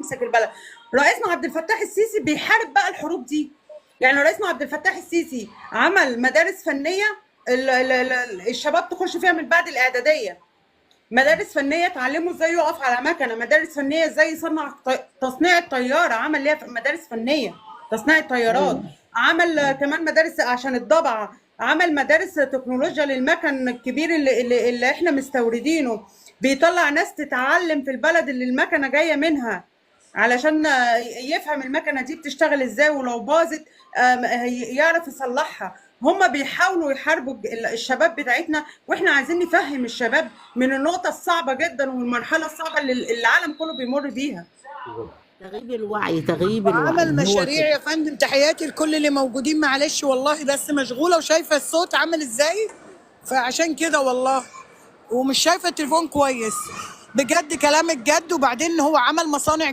يمسك البلد. رئيسنا عبد الفتاح السيسي بيحارب بقى الحروب دي. يعني رئيسنا عبد الفتاح السيسي عمل مدارس فنيه الشباب تخش فيها من بعد الاعداديه، مدارس فنيه اتعلموا ازاي يقف على مكنه، مدارس فنيه ازاي يصنع تصنيع الطياره، عمل ليها مدارس فنيه تصنيع الطيارات، ايوه. عمل كمان مدارس عشان الضبعه، عمل مدارس تكنولوجيا للمكن الكبير اللي احنا مستوردينه، بيطلع ناس تتعلم في البلد اللي المكنه جايه منها علشان يفهم المكنه دي بتشتغل ازاي، ولو باظت يعرف يصلحها. هم بيحاولوا يحاربوا الشباب بتاعتنا، واحنا عايزين نفهم الشباب من النقطه الصعبه جدا والمرحله الصعبه اللي العالم كله بيمر بيها. تغييب الوعي، تغييب وعمل الوعي هو مشاريع كده. يا فندم. تحياتي لكل اللي موجودين، معلش والله بس مشغولة وشايفة الصوت عامل ازاي، فعشان كده والله، ومش شايفة التليفون كويس. بجد كلامك جد. وبعدين هو عمل مصانع